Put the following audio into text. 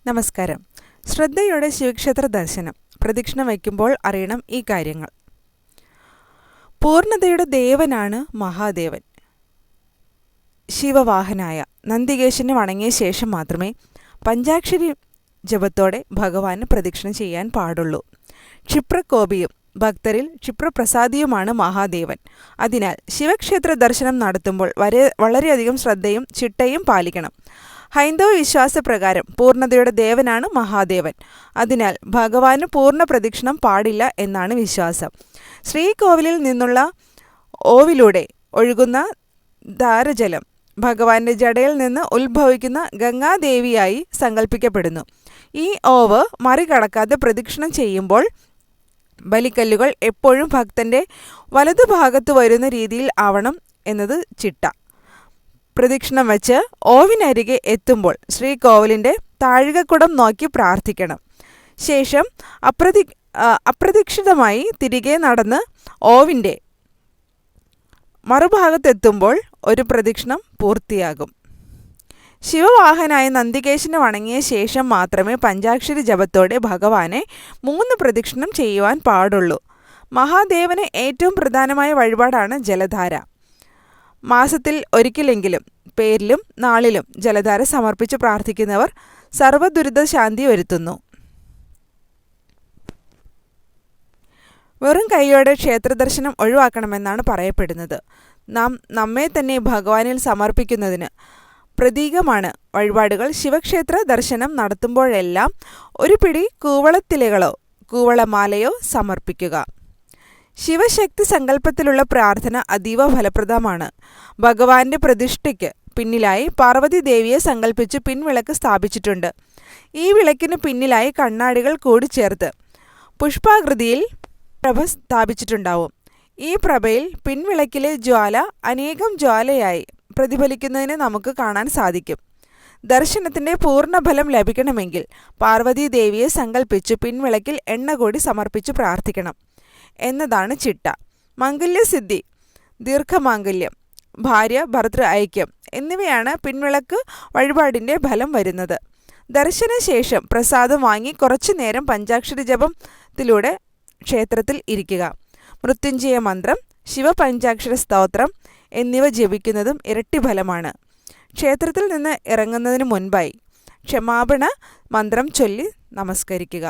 നമസ്കാരം. ശ്രദ്ധയോടെ ശിവക്ഷേത്ര ദർശനം പ്രദക്ഷിണം വയ്ക്കുമ്പോൾ അറിയണം ഈ കാര്യങ്ങൾ. പൂർണ്ണതയുടെ ദേവനാണ് മഹാദേവൻ. ശിവവാഹനായ നന്ദികേശനെ വണങ്ങിയ ശേഷം മാത്രമേ പഞ്ചാക്ഷരി ജപത്തോടെ ഭഗവാന് പ്രദക്ഷിണം ചെയ്യാൻ പാടുള്ളൂ. ക്ഷിപ്രകോപിയും ഭക്തരിൽ ക്ഷിപ്രപ്രസാദിയുമാണ് മഹാദേവൻ. അതിനാൽ ശിവക്ഷേത്ര ദർശനം നടത്തുമ്പോൾ വളരെയധികം ശ്രദ്ധയും ചിട്ടയും പാലിക്കണം. ഹൈന്ദവ വിശ്വാസപ്രകാരം പൂർണ്ണതയുടെ ദേവനാണ് മഹാദേവൻ. അതിനാൽ ഭഗവാന് പൂർണ്ണ പ്രദക്ഷിണം പാടില്ല എന്നാണ് വിശ്വാസം. ശ്രീകോവിലിൽ നിന്നുള്ള ഓവിലൂടെ ഒഴുകുന്ന ധാരജലം ഭഗവാന്റെ ജടയിൽ നിന്ന് ഉത്ഭവിക്കുന്ന ഗംഗാദേവിയായി സങ്കല്പിക്കപ്പെടുന്നു. ഈ ഓവ് മറികടക്കാതെ പ്രദക്ഷിണം ചെയ്യുമ്പോൾ ബലിക്കല്ലുകൾ എപ്പോഴും ഭക്തന്റെ വലതുഭാഗത്ത് വരുന്ന രീതിയിൽ ആവണം എന്നത് ചിട്ട. പ്രദക്ഷിണം വച്ച് ഓവിനരികെ എത്തുമ്പോൾ ശ്രീകോവിലിൻ്റെ താഴികക്കുടം നോക്കി പ്രാർത്ഥിക്കണം. ശേഷം അപ്രതീക്ഷിതമായി തിരികെ നടന്ന് ഓവിൻ്റെ മറുഭാഗത്തെത്തുമ്പോൾ ഒരു പ്രദക്ഷിണം പൂർത്തിയാകും. ശിവവാഹനായ നന്ദികേശനെ വണങ്ങിയ ശേഷം മാത്രമേ പഞ്ചാക്ഷരി ജപത്തോടെ ഭഗവാനെ 3 പ്രദക്ഷിണം ചെയ്യുവാൻ പാടുള്ളൂ. മഹാദേവന് ഏറ്റവും പ്രധാനമായ വഴിപാടാണ് ജലധാര. മാസത്തിൽ ഒരിക്കലെങ്കിലും പേരിലും നാളിലും ജലധാര സമർപ്പിച്ച് പ്രാർത്ഥിക്കുന്നവർ സർവ്വദുരിത ശാന്തി വരുത്തുന്നു. വെറും കൈയോടെ ക്ഷേത്രദർശനം ഒഴിവാക്കണമെന്നാണ് പറയപ്പെടുന്നത്. നാം നമ്മെ തന്നെ ഭഗവാനിൽ സമർപ്പിക്കുന്നതിന് പ്രതീകമാണ് വഴിപാടുകൾ. ശിവക്ഷേത്ര ദർശനം നടത്തുമ്പോഴെല്ലാം ഒരു പിടി കൂവളത്തിലകളോ കൂവളമാലയോ സമർപ്പിക്കുക. ശിവശക്തി സങ്കല്പത്തിലുള്ള പ്രാർത്ഥന അതീവ ഫലപ്രദമാണ്. ഭഗവാന്റെ പ്രതിഷ്ഠയ്ക്ക് പിന്നിലായി പാർവതി ദേവിയെ സങ്കല്പിച്ച് പിൻവിളക്ക് സ്ഥാപിച്ചിട്ടുണ്ട്. ഈ വിളക്കിന് പിന്നിലായി കണ്ണാടികൾ കൂടി ചേർത്ത് പുഷ്പാകൃതിയിൽ പ്രഭ സ്ഥാപിച്ചിട്ടുണ്ടാവും. ഈ പ്രഭയിൽ പിൻവിളക്കിലെ ജ്വാല അനേകം ജ്വാലയായി പ്രതിഫലിക്കുന്നതിന് നമുക്ക് കാണാൻ സാധിക്കും. ദർശനത്തിൻ്റെ പൂർണ്ണഫലം ലഭിക്കണമെങ്കിൽ പാർവതി ദേവിയെ സങ്കല്പിച്ച് പിൻവിളക്കിൽ എണ്ണ കൂടി സമർപ്പിച്ച് പ്രാർത്ഥിക്കണം എന്നതാണ് ചിട്ട. മംഗല്യസിദ്ധി, ദീർഘമാംഗല്യം, ഭാര്യ ഭർതൃ ഐക്യം എന്നിവയാണ് പിൻവിളക്ക് വഴിപാടിൻ്റെ ഫലം വരുന്നത്. ദർശനശേഷം പ്രസാദം വാങ്ങി കുറച്ചു നേരം പഞ്ചാക്ഷരി ജപത്തിലൂടെ ക്ഷേത്രത്തിൽ ഇരിക്കുക. മൃത്യുഞ്ജയ മന്ത്രം, ശിവപഞ്ചാക്ഷര സ്തോത്രം എന്നിവ ജപിക്കുന്നതും ഇരട്ടി ഫലമാണ്. ക്ഷേത്രത്തിൽ നിന്ന് ഇറങ്ങുന്നതിന് മുൻപായി ക്ഷമാപണ മന്ത്രം ചൊല്ലി നമസ്കരിക്കുക.